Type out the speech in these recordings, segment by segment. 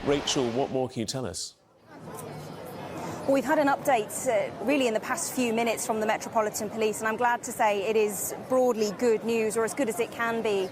Rachel, what more can you tell us? Well, we've had an update really in the past few minutes from the Metropolitan Police, and I'm glad to say it is broadly good news, or as good as it can be.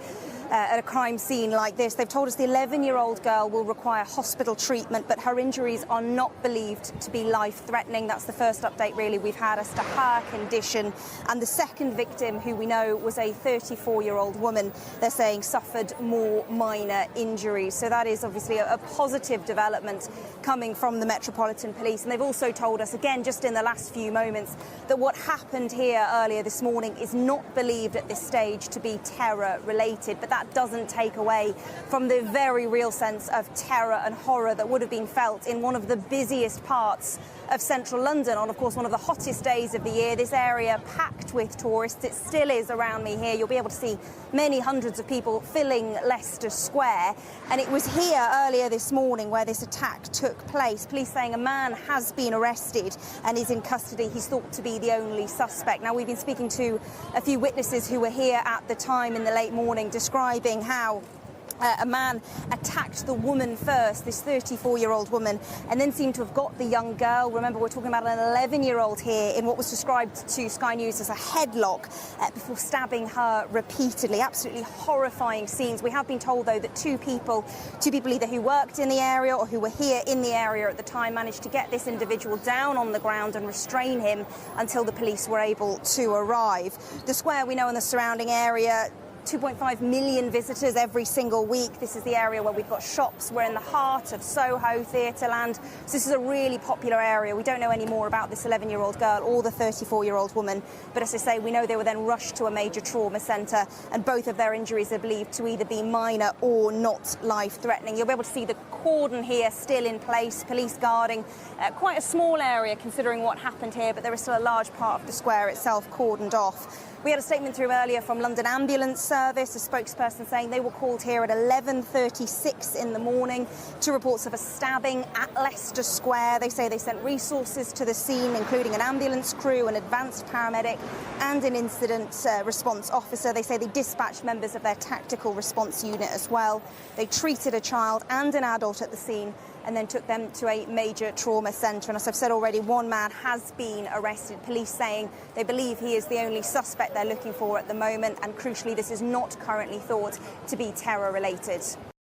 At a crime scene like this. They've told us the 11-year-old girl will require hospital treatment, but her injuries are not believed to be life-threatening. That's the first update, really, we've had as to her condition. And the second victim, who we know was a 34-year-old woman, they're saying suffered more minor injuries. So that is obviously a positive development coming from the Metropolitan Police. And they've also told us, again, just in the last few moments, that what happened here earlier this morning is not believed at this stage to be terror-related. But that doesn't take away from the very real sense of terror and horror that would have been felt in one of the busiest parts of central London on, of course, one of the hottest days of the year. This area packed with tourists. It still is around me here. You'll be able to see many hundreds of people filling Leicester Square. And it was here earlier this morning where this attack took place. Police saying a man has been arrested and is in custody. He's thought to be the only suspect. Now, we've been speaking to a few witnesses who were here at the time in the late morning, describing how a man attacked the woman first, this 34-year-old woman, and then seemed to have got the young girl. Remember, we're talking about an 11-year-old here in what was described to Sky News as a headlock before stabbing her repeatedly. Absolutely horrifying scenes. We have been told, though, that two people either who worked in the area or who were here in the area at the time managed to get this individual down on the ground and restrain him until the police were able to arrive. The square, we know, in the surrounding area, 2.5 million visitors every single week. This is the area where we've got shops. We're in the heart of Soho, Theatreland. So this is a really popular area. We don't know any more about this 11-year-old girl or the 34-year-old woman. But as I say, we know they were then rushed to a major trauma centre, and both of their injuries are believed to either be minor or not life-threatening. You'll be able to see the cordon here still in place, police guarding quite a small area considering what happened here, but there is still a large part of the square itself cordoned off. We had a statement through earlier from London Ambulance Service, a spokesperson saying they were called here at 11:36 in the morning to reports of a stabbing at Leicester Square. They say they sent resources to the scene, including an ambulance crew, an advanced paramedic and an incident response officer. They say they dispatched members of their tactical response unit as well. They treated a child and an adult at the scene and then took them to a major trauma centre. And as I've said already, one man has been arrested. Police saying they believe he is the only suspect they're looking for at the moment. And crucially, this is not currently thought to be terror-related.